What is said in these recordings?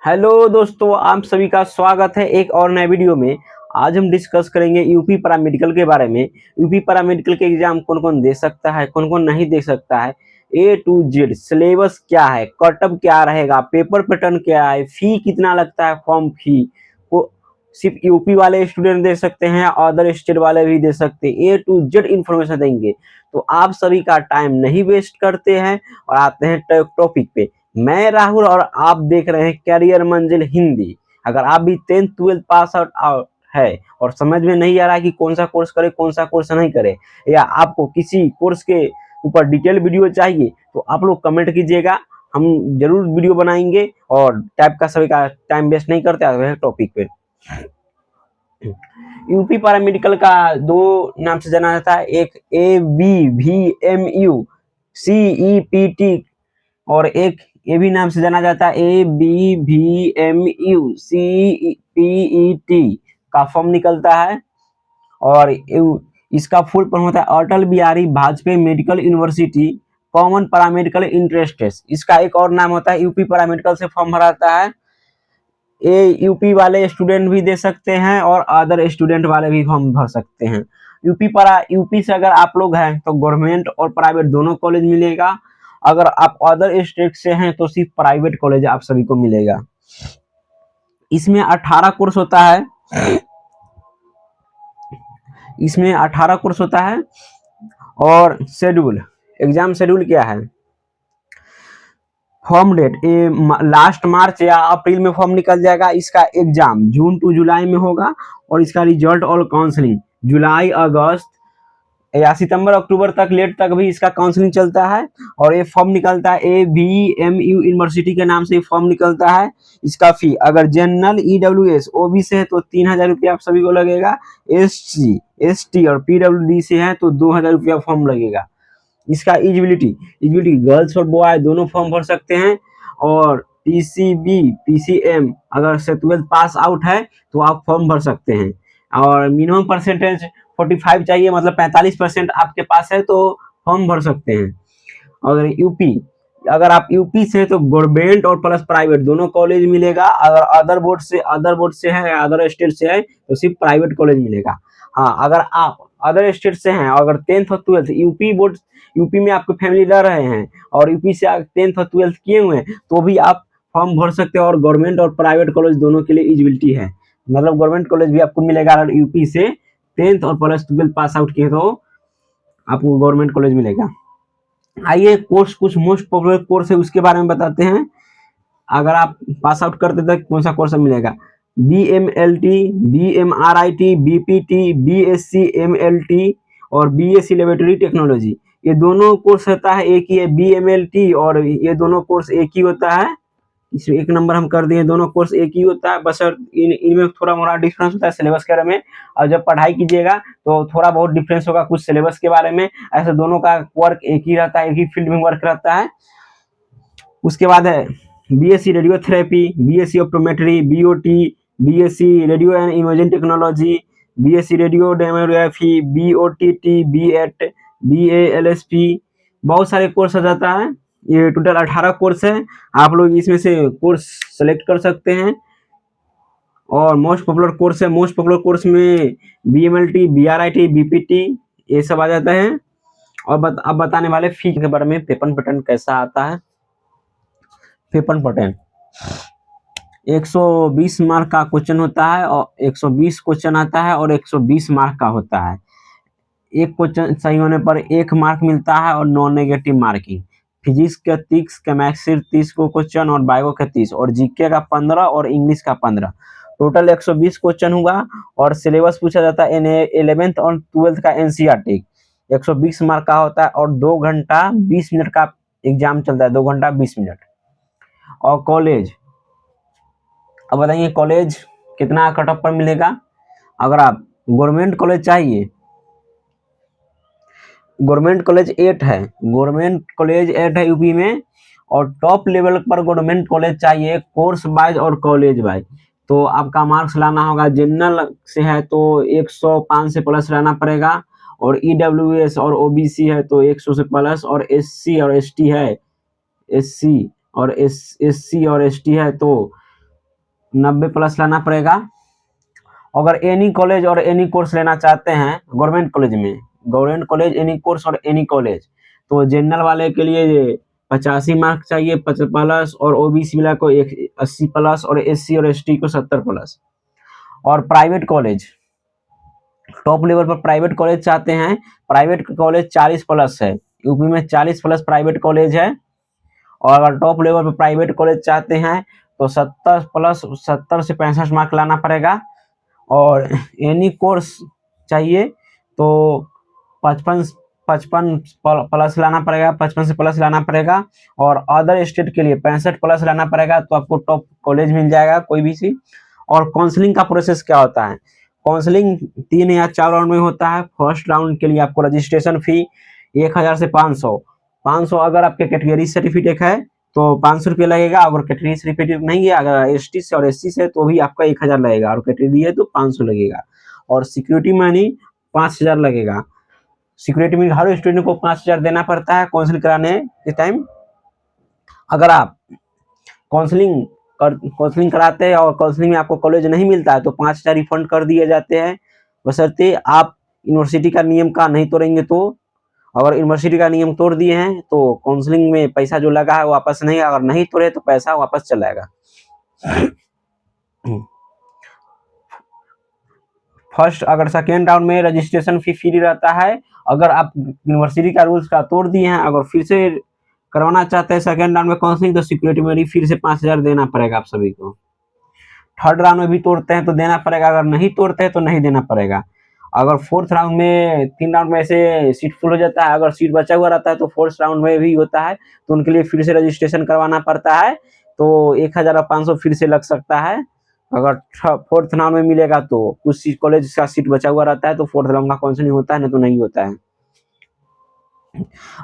Hello दोस्तों, आप सभी का स्वागत है एक और नए वीडियो में। आज हम डिस्कस करेंगे यूपी पैरामेडिकल के बारे में। यूपी पैरामेडिकल के एग्जाम कौन कौन दे सकता है, कौन कौन नहीं दे सकता है, ए टू जेड सिलेबस क्या है, कटअप क्या रहेगा, पेपर पैटर्न क्या है, फी कितना लगता है, फॉर्म फी को सिर्फ यूपी वाले स्टूडेंट दे सकते हैं, अदर स्टेट वाले भी दे सकते हैं। ए टू जेड इन्फॉर्मेशन देंगे। तो आप सभी का टाइम नहीं वेस्ट करते हैं और आते हैं टॉपिक पे। मैं राहुल और आप देख रहे हैं कैरियर मंजिल हिंदी। अगर आप भी 10th 12th पास आउट है और समझ में नहीं आ रहा है कि कौन सा कोर्स करे, कौन सा कोर्स नहीं करे, या आपको किसी कोर्स के ऊपर डिटेल वीडियो चाहिए, तो आप लोग कमेंट कीजिएगा, हम जरूर वीडियो बनाएंगे। और टाइप का सभी का टाइम वेस्ट नहीं करते हैं टॉपिक पे। यूपी पैरामेडिकल का दो नाम से जाना जाता है, एक ABVMU CEPT और एक ये भी नाम से जाना जाता है ABVMU CPET का फॉर्म निकलता है। और इसका फुल फॉर्म होता है Atal Bihari Vajpayee medical university common paramedical interest test. इसका एक और नाम होता है यूपी पैरामेडिकल से फॉर्म भराता है। ये यूपी वाले स्टूडेंट भी दे सकते हैं और अदर स्टूडेंट वाले भी फॉर्म भर सकते हैं। यूपी से अगर आप लोग हैं तो गवर्नमेंट और प्राइवेट दोनों कॉलेज मिलेगा। अगर आप अदर स्टेट से हैं तो सिर्फ प्राइवेट कॉलेज आप सभी को मिलेगा। इसमें 18 कोर्स होता है। इसमें 18 कोर्स होता है। और शेड्यूल, एग्जाम शेड्यूल क्या है? फॉर्म डेट लास्ट मार्च या अप्रैल में फॉर्म निकल जाएगा। इसका एग्जाम जून टू जुलाई में होगा और इसका रिजल्ट और काउंसलिंग जुलाई अगस्त या सितंबर अक्टूबर तक लेट तक भी इसका काउंसलिंग चलता है। और ये फॉर्म निकलता है ABMU यूनिवर्सिटी के नाम से फॉर्म निकलता है। इसका फी अगर जनरल EWS OB से है तो 3000 रुपया आप सभी को लगेगा। SC ST और PWD से है तो 2000 रुपया फॉर्म लगेगा। इसका एलिजिबिलिटी गर्ल्स और बॉय दोनों फॉर्म भर सकते हैं। और PCB PCM अगर से 12th पास आउट है तो आप फॉर्म भर सकते हैं। और मिनिमम परसेंटेज 45 चाहिए, मतलब 45% आपके पास है तो फॉर्म भर सकते हैं। अगर आप यूपी से तो गवर्नमेंट और प्लस प्राइवेट दोनों कॉलेज मिलेगा। अगर अदर बोर्ड से है, अदर स्टेट से है तो सिर्फ प्राइवेट कॉलेज मिलेगा। हाँ, अगर आप अदर स्टेट से हैं, अगर 10th और 12th यूपी में आपके फैमिली रह रहे हैं और यूपी से 10th और 12th किए हुए हैं तो भी आप फॉर्म भर सकते हैं। और गवर्नमेंट और प्राइवेट कॉलेज दोनों के लिए एलिजिबिलिटी है, मतलब गवर्नमेंट कॉलेज भी आपको मिलेगा। अगर यूपी से 10th और प्लस 12th पास आउट किए तो आपको गवर्नमेंट कॉलेज मिलेगा। आइए कोर्स, कुछ मोस्ट पॉपुलर कोर्स है उसके बारे में बताते हैं। अगर आप पास आउट करते तो कौन सा कोर्स मिलेगा? BMLT BMRIT BPT BSc MLT और BSc लेबोरेटरी टेक्नोलॉजी, ये दोनों कोर्स होता है एक ही है। BMLT और ये दोनों कोर्स एक ही होता है। इसमें एक नंबर हम कर दिए, दोनों कोर्स एक ही होता है, बस इनमें थोड़ा मोड़ा डिफरेंस होता है सिलेबस के बारे में। और जब पढ़ाई कीजिएगा तो थोड़ा बहुत डिफरेंस होगा कुछ सिलेबस के बारे में। ऐसे दोनों का वर्क एक ही रहता है, एक ही फील्ड में वर्क रहता है। उसके बाद है BSc radiotherapy, BSc optometry, BOT, BSc radio and imaging technology, BSc radio demography, BOTT, BET, BALSP, बहुत सारे कोर्स आ जाता है। ये टोटल 18 कोर्स है। आप लोग इसमें से कोर्स सेलेक्ट कर सकते हैं। और मोस्ट पॉपुलर कोर्स में BMLT BRIT BPT ये सब आ जाता है। और अब बताने वाले फी के बारे में, पेपर पैटर्न कैसा आता है। पेपर पैटर्न 120 मार्क का क्वेश्चन होता है और 120 क्वेश्चन आता है और 120 मार्क का होता है। एक क्वेश्चन सही होने पर 1 मार्क मिलता है और नॉन नेगेटिव मार्किंग। फिजिक्स के 30, केमिस्ट्री 30 को क्वेश्चन और बायो के 30 और जीके का 15 और इंग्लिश का 15, टोटल 120 क्वेश्चन हुआ। और सिलेबस पूछा जाता है 11th और 12th का NCERT 120 मार्क का होता है और 2 घंटा 20 मिनट का एग्जाम चलता है, 2 घंटा 20 मिनट। और कॉलेज, अब बताइए कॉलेज कितना कट ऑफ पर मिलेगा। अगर आप गवर्नमेंट कॉलेज चाहिए, गवर्नमेंट कॉलेज 8 है, यूपी में। और टॉप लेवल पर गवर्नमेंट कॉलेज चाहिए कोर्स वाइज और कॉलेज वाइज, तो आपका मार्क्स लाना होगा। जनरल से है तो 105 से प्लस रहना पड़ेगा। और EWS और OBC है तो 100 से प्लस। और SC और ST है, SC और SC और ST है तो 90 प्लस लाना पड़ेगा। अगर एनी कॉलेज और एनी कोर्स लेना चाहते हैं गवर्नमेंट कॉलेज में, गवर्नमेंट कॉलेज एनी कोर्स और एनी कॉलेज, तो जनरल वाले के लिए 85 मार्क चाहिए प्लस, और ओबीसी वाला को 80 प्लस, और एससी और एसटी को 70 प्लस। और प्राइवेट कॉलेज, टॉप लेवल पर प्राइवेट कॉलेज चाहते हैं, प्राइवेट कॉलेज 40 प्लस है, यूपी में 40 प्लस प्राइवेट कॉलेज है। और अगर टॉप लेवल पर प्राइवेट कॉलेज चाहते हैं तो 70 प्लस, 70 से 65 मार्क लाना पड़ेगा। और एनी कोर्स चाहिए तो 55 प्लस लाना पड़ेगा, 55 से प्लस लाना पड़ेगा। और अदर स्टेट के लिए 65 प्लस लाना पड़ेगा, तो आपको टॉप कॉलेज मिल जाएगा कोई भी सी। और काउंसलिंग का प्रोसेस क्या होता है, काउंसलिंग 3 या 4 राउंड में होता है। फर्स्ट राउंड के लिए आपको रजिस्ट्रेशन फी 1000 से 500 अगर आपके कैटेगरी सर्टिफिकेट है तो 500 रुपये लगेगा। अगर कैटेगरी सर्टिफिकेट नहीं है, अगर एसटी से और एससी से, तो भी आपका 1000 लगेगा, और कैटेगरी है तो 500 लगेगा। और सिक्योरिटी मनी 5000 लगेगा। सिक्योरिटी मनी हर स्टूडेंट को 5000 देना पड़ता है काउंसलिंग कराने के टाइम। अगर आप काउंसलिंग कराते हैं और काउंसलिंग में आपको कॉलेज नहीं मिलता है तो 5000 रिफंड कर दिए जाते हैं, बशर्ते आप यूनिवर्सिटी का नियम का नहीं तोड़ेंगे। तो अगर यूनिवर्सिटी का नियम तोड़ दिए हैं तो काउंसलिंग में पैसा जो लगा है वापस नहीं, अगर नहीं तोड़े तो पैसा वापस चला जाएगा। फर्स्ट अगर सेकेंड राउंड में रजिस्ट्रेशन फी फ्री रहता है। अगर आप यूनिवर्सिटी का रूल्स का तोड़ दिए हैं, अगर फिर से करवाना चाहते हैं सेकेंड राउंड में काउंसलिंग, तो सिक्योरिटी मनी फिर से 5000 देना पड़ेगा आप सभी को। थर्ड राउंड में भी तोड़ते हैं तो देना पड़ेगा, अगर नहीं तोड़ते हैं तो नहीं देना पड़ेगा। अगर फोर्थ राउंड में 3 राउंड में ऐसे सीट फुल हो जाता है, अगर सीट बचा हुआ रहता है तो फोर्थ राउंड में भी होता है, तो उनके लिए फिर से रजिस्ट्रेशन करवाना पड़ता है, तो 1500 फिर से लग सकता है। अगर फोर्थ राउंड में मिलेगा तो कुछ कॉलेज का सीट बचा हुआ रहता है तो फोर्थ राउंड का काउंसलिंग होता है, नहीं तो नहीं होता है।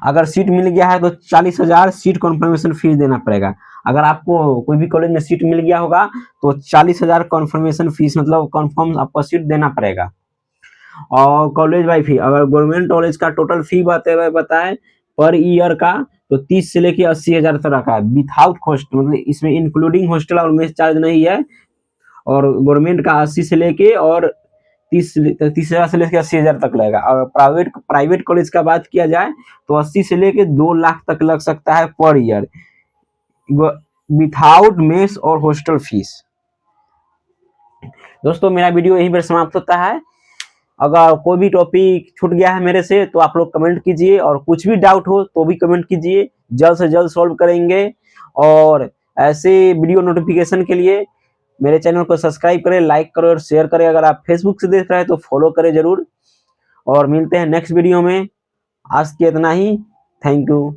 अगर सीट मिल गया है तो 40,000 सीट कन्फर्मेशन फीस देना पड़ेगा। अगर आपको कोई भी कॉलेज में सीट मिल गया होगा तो 40,000 कन्फर्मेशन फीस, मतलब कन्फर्म आपको सीट देना पड़ेगा। और कॉलेज वाई फी, अगर गवर्नमेंट कॉलेज का टोटल फी बताए पर ईयर का, तो 30 से लेके 80,000 तक का है, विथआउट हॉस्टल, मतलब इसमें इंक्लूडिंग हॉस्टल और मेस चार्ज नहीं है। और गवर्नमेंट का 80 से लेके और 30,000 से लेके 80,000 तक लगेगा। अगर प्राइवेट कॉलेज का बात किया जाए तो 80 से लेके 2 लाख तक लग सकता है पर ईयर, विथआउट मेस और हॉस्टल फीस। दोस्तों मेरा वीडियो यहीं पर समाप्त होता है। अगर कोई भी टॉपिक छूट गया है मेरे से तो आप लोग कमेंट कीजिए, और कुछ भी डाउट हो तो भी कमेंट कीजिए, जल्द से जल्द सॉल्व करेंगे। और ऐसे वीडियो नोटिफिकेशन के लिए मेरे चैनल को सब्सक्राइब करें, लाइक करें और शेयर करें। अगर आप फेसबुक से देख रहे हैं तो फॉलो करें जरूर। और मिलते हैं नेक्स्ट वीडियो में। आज के इतना ही, थैंक यू।